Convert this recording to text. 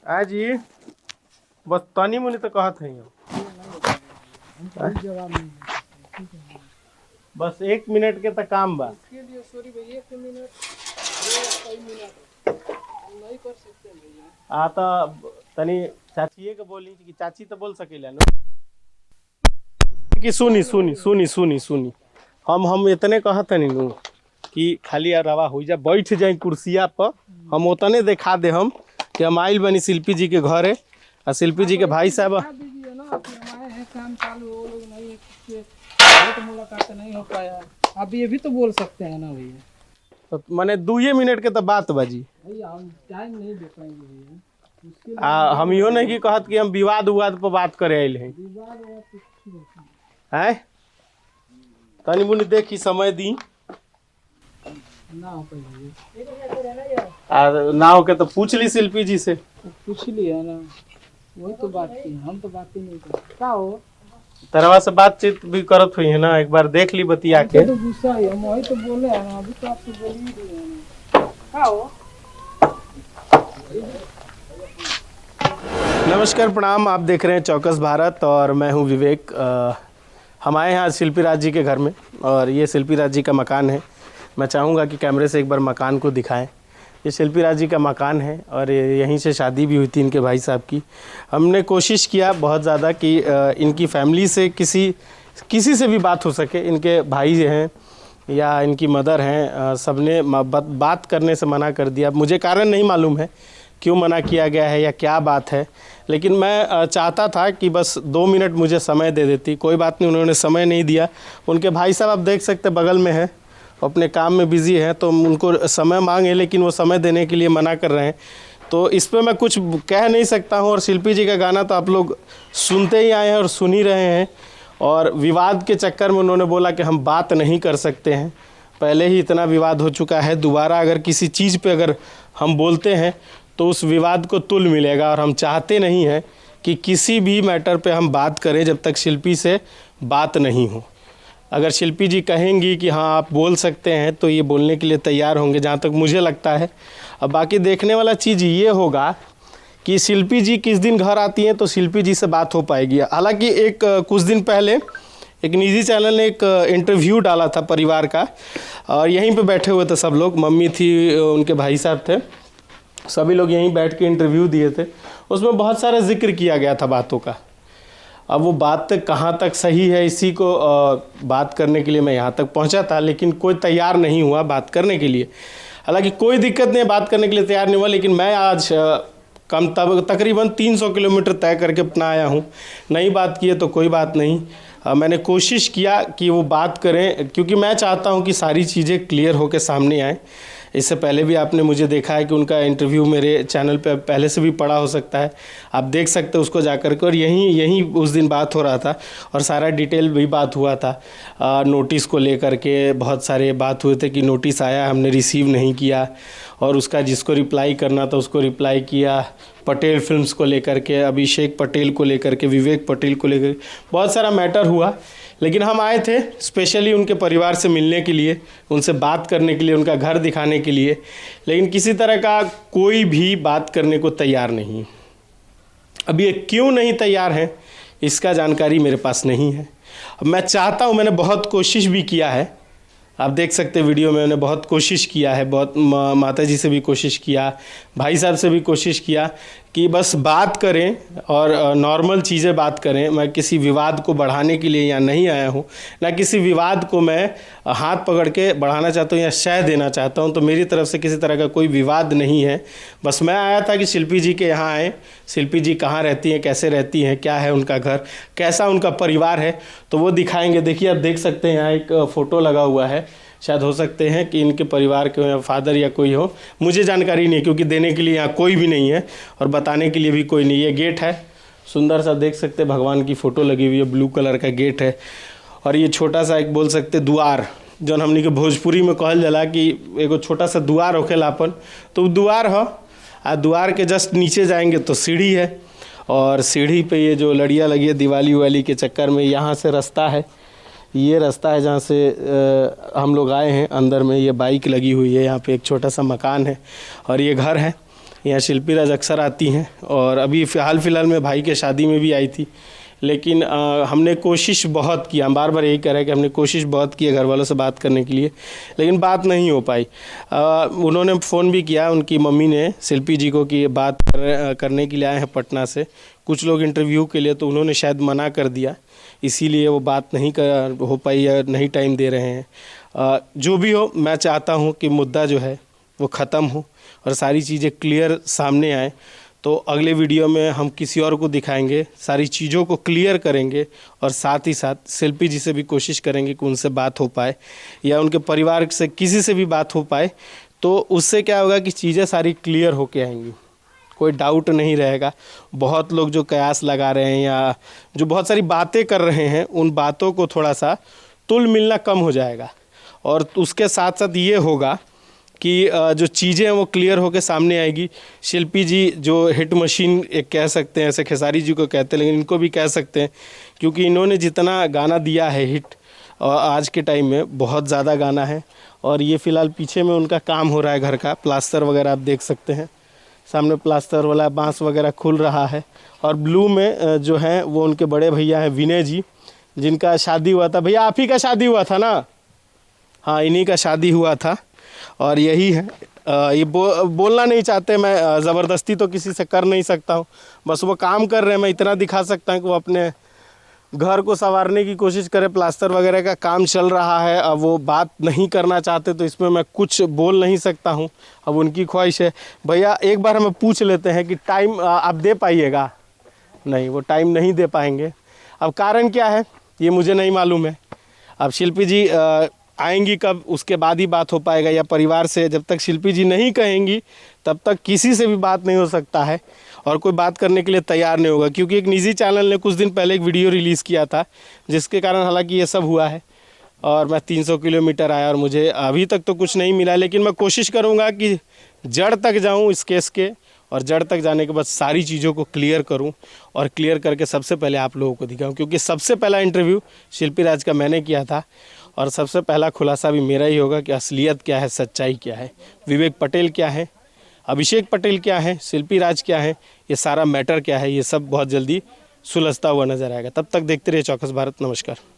आज जी बस तनी मुनी तो कहत है बस 1 मिनट के तो काम बा। इसके लिए सॉरी भैया, 1 मिनट कई मिनट हम नहीं कर सकते भैया। तो तनी चाचिए के बोली कि चाची तो बोल सकेला न कि सुनी सुनी सुनी सुनी सुनी हम इतने कहत नहीं नु कि खाली रवा हो जा बैठ जाए कुर्सिया पर। हम उतने दिखा दे हम कि हम आइल बनी शिल्पी जी के घर है और शिल्पी जी के भाई साहब दीजिए ना कि हमारे हैं काम चालू, वो लोग नहीं है, कुछ मुलाकात नहीं हो पाया। आप ये भी तो बोल सकते हैं ना भैया। तो मैंने 2 मिनट के तो बात बाजी भैया हम टाइम नहीं दे पाएंगे भैया। मुश्किल हम यो नहीं कि कहत कि हम विवाद उवाद पर बात करे आइल हैं विवाद हुआ कुछ नहीं हैं। तनी मुनी देखी समय दी ना हो पाएंगे। ना हो के तो पूछ ली शिल्पी जी से। पूछ लिया ना, वही तो बात की, हम तो बात ही नहीं करते। क्या हो तरवा से बातचीत भी करत हुई है ना, एक बार देख ली बतिया के। तो गुस्सा है, हम वही तो बोले हैं ना, अभी तो आपसे बोल ही दिए हैं ना। क्या हो नमस्कार प्रणाम, आप देख रहे हैं चौकस भारत और मैं हूं विवेक। हम आए हैं आज शिल्पी राज जी के घर में और ये शिल्पी राज जी का मकान है। मैं चाहूँगा कि कैमरे से एक बार मकान को दिखाएं। ये शिल्पी राज जी का मकान है और यहीं से शादी भी हुई थी इनके भाई साहब की। हमने कोशिश किया बहुत ज़्यादा कि इनकी फैमिली से किसी से भी बात हो सके। इनके भाई हैं या इनकी मदर हैं, सबने बात करने से मना कर दिया। मुझे कारण नहीं मालूम है क्यों मना किया गया है या क्या बात है, लेकिन मैं चाहता था कि बस 2 मिनट मुझे समय दे देती। कोई बात नहीं, उन्होंने समय नहीं दिया। उनके भाई साहब आप देख सकते बगल में हैं, अपने काम में बिज़ी हैं, तो उनको समय मांगे लेकिन वो समय देने के लिए मना कर रहे हैं। तो इस पर मैं कुछ कह नहीं सकता हूँ। और शिल्पी जी का गाना तो आप लोग सुनते ही आए हैं और सुन ही रहे हैं। और विवाद के चक्कर में उन्होंने बोला कि हम बात नहीं कर सकते हैं। पहले ही इतना विवाद हो चुका है, दोबारा अगर किसी चीज़ पे अगर हम बोलते हैं तो उस विवाद को तुल मिलेगा। और हम चाहते नहीं हैं कि किसी भी मैटर पे हम बात करें जब तक शिल्पी से बात नहीं हो। अगर शिल्पी जी कहेंगी कि हाँ आप बोल सकते हैं तो ये बोलने के लिए तैयार होंगे, जहाँ तक मुझे लगता है। अब बाकी देखने वाला चीज़ ये होगा कि शिल्पी जी किस दिन घर आती हैं तो शिल्पी जी से बात हो पाएगी। हालांकि कुछ दिन पहले एक निजी चैनल ने एक इंटरव्यू डाला था परिवार का, और यहीं पे बैठे हुए थे सब लोग। मम्मी थी, उनके भाई साहब थे, सभी लोग यहीं बैठ के इंटरव्यू दिए थे। उसमें बहुत सारा जिक्र किया गया था बातों का। अब वो बात कहाँ तक सही है, इसी को बात करने के लिए मैं यहाँ तक पहुँचा था, लेकिन कोई तैयार नहीं हुआ बात करने के लिए। हालांकि कोई दिक्कत नहीं, बात करने के लिए तैयार नहीं हुआ, लेकिन मैं आज तकरीबन 300 किलोमीटर तय करके अपना आया हूँ। नहीं बात की है तो कोई बात नहीं। मैंने कोशिश किया कि वो बात करें, क्योंकि मैं चाहता हूँ कि सारी चीज़ें क्लियर होकर सामने आएँ। इससे पहले भी आपने मुझे देखा है कि उनका इंटरव्यू मेरे चैनल पे पहले से भी पड़ा हो सकता है, आप देख सकते हैं उसको जाकर के। और यहीं उस दिन बात हो रहा था और सारा डिटेल भी बात हुआ था। नोटिस को लेकर के बहुत सारे बात हुए थे कि नोटिस आया, हमने रिसीव नहीं किया, और उसका जिसको रिप्लाई करना था उसको रिप्लाई किया। पटेल फिल्म्स को लेकर के, अभिषेक पटेल को लेकर के, विवेक पटेल को लेकर बहुत सारा मैटर हुआ। लेकिन हम आए थे स्पेशली उनके परिवार से मिलने के लिए, उनसे बात करने के लिए, उनका घर दिखाने के लिए। लेकिन किसी तरह का कोई भी बात करने को तैयार नहीं। अब ये क्यों नहीं तैयार है इसका जानकारी मेरे पास नहीं है। अब मैं चाहता हूँ, मैंने बहुत कोशिश भी किया है, आप देख सकते हैं वीडियो में मैंने बहुत कोशिश किया है, बहुत माता जी से भी कोशिश किया, भाई साहब से भी कोशिश किया कि बस बात करें और नॉर्मल चीज़ें बात करें। मैं किसी विवाद को बढ़ाने के लिए यहाँ नहीं आया हूँ, ना किसी विवाद को मैं हाथ पकड़ के बढ़ाना चाहता हूँ या शह देना चाहता हूँ। तो मेरी तरफ से किसी तरह का कोई विवाद नहीं है। बस मैं आया था कि शिल्पी जी के यहाँ आए, शिल्पी जी कहाँ रहती हैं, कैसे रहती हैं, क्या है उनका घर, कैसा उनका परिवार है, तो वो दिखाएंगे। देखिए आप देख सकते हैं यहाँ एक फ़ोटो लगा हुआ है, शायद हो सकते हैं कि इनके परिवार के फादर या कोई हो, मुझे जानकारी नहीं है क्योंकि देने के लिए यहाँ कोई भी नहीं है और बताने के लिए भी कोई नहीं है। गेट है सुंदर सा, देख सकते हैं भगवान की फ़ोटो लगी हुई है, ब्लू कलर का गेट है। और ये छोटा सा एक बोल सकते द्वार, जो हमने के भोजपुरी में कहल जाला कि एगो छोटा सा द्वार होखेला अपन, तो द्वार हो। आ द्वार के जस्ट नीचे जाएंगे तो सीढ़ी है, और सीढ़ी पे ये जो लड़ियाँ लगी है दिवाली वाली के चक्कर में, यहाँ से रास्ता है, ये रास्ता है जहाँ से हम लोग आए हैं। अंदर में ये बाइक लगी हुई है, यहाँ पे एक छोटा सा मकान है और ये घर है। यहाँ शिल्पी राज अक्सर आती हैं और अभी हाल फिलहाल में भाई के शादी में भी आई थी। लेकिन हमने कोशिश बहुत की, हम बार बार यही कह रहे हैं कि हमने कोशिश बहुत की है घर वालों से बात करने के लिए, लेकिन बात नहीं हो पाई। उन्होंने फ़ोन भी किया, उनकी मम्मी ने शिल्पी जी को कि बात करने के लिए आए हैं पटना से कुछ लोग इंटरव्यू के लिए, तो उन्होंने शायद मना कर दिया, इसीलिए वो बात नहीं हो पाई या नहीं टाइम दे रहे हैं। जो भी हो, मैं चाहता हूँ कि मुद्दा जो है वो ख़त्म हो और सारी चीज़ें क्लियर सामने आए। तो अगले वीडियो में हम किसी और को दिखाएंगे, सारी चीज़ों को क्लियर करेंगे और साथ ही साथ शिल्पी जी से भी कोशिश करेंगे कि उनसे बात हो पाए या उनके परिवार से किसी से भी बात हो पाए। तो उससे क्या होगा कि चीज़ें सारी क्लियर होके आएंगी, कोई डाउट नहीं रहेगा। बहुत लोग जो कयास लगा रहे हैं या जो बहुत सारी बातें कर रहे हैं, उन बातों को थोड़ा सा तुल मिलना कम हो जाएगा और उसके साथ साथ ये होगा कि जो चीज़ें हैं वो क्लियर होकर सामने आएगी। शिल्पी जी जो हिट मशीन एक कह सकते हैं, ऐसे खेसारी जी को कहते हैं, लेकिन इनको भी कह सकते हैं क्योंकि इन्होंने जितना गाना दिया है हिट आज के टाइम में बहुत ज़्यादा गाना है। और ये फ़िलहाल पीछे में उनका काम हो रहा है, घर का प्लास्टर वगैरह आप देख सकते हैं, सामने प्लास्टर वाला बांस वगैरह खुल रहा है। और ब्लू में जो है वो उनके बड़े भैया हैं विनय जी, जिनका शादी हुआ था। भैया आप ही का शादी हुआ था ना? हाँ, इन्हीं का शादी हुआ था। और यही है, ये बोलना नहीं चाहते, मैं ज़बरदस्ती तो किसी से कर नहीं सकता हूँ, बस वो काम कर रहे हैं, मैं इतना दिखा सकता हूँ कि वो अपने घर को संवारने की कोशिश करें, प्लास्टर वगैरह का काम चल रहा है। अब वो बात नहीं करना चाहते तो इसमें मैं कुछ बोल नहीं सकता हूँ, अब उनकी ख्वाहिश है। भैया एक बार हमें पूछ लेते हैं कि टाइम आप दे पाइएगा? नहीं, वो टाइम नहीं दे पाएंगे। अब कारण क्या है ये मुझे नहीं मालूम है। अब शिल्पी जी आएंगी कब, उसके बाद ही बात हो पाएगा, या परिवार से जब तक शिल्पी जी नहीं कहेंगी तब तक किसी से भी बात नहीं हो सकता है और कोई बात करने के लिए तैयार नहीं होगा। क्योंकि एक निजी चैनल ने कुछ दिन पहले एक वीडियो रिलीज़ किया था जिसके कारण हालांकि ये सब हुआ है और मैं 300 किलोमीटर आया और मुझे अभी तक तो कुछ नहीं मिला। लेकिन मैं कोशिश करूँगा कि जड़ तक जाऊँ इस केस के, और जड़ तक जाने के बाद सारी चीज़ों को क्लियर करूं और क्लियर करके सबसे पहले आप लोगों को दिखाऊं। क्योंकि सबसे पहला इंटरव्यू शिल्पी राज का मैंने किया था और सबसे पहला खुलासा भी मेरा ही होगा कि असलियत क्या है, सच्चाई क्या है, विवेक पटेल क्या है, अभिषेक पटेल क्या है, शिल्पी राज क्या है, ये सारा मैटर क्या है, ये सब बहुत जल्दी सुलझता हुआ नज़र आएगा। तब तक देखते रहिए चौकस भारत। नमस्कार।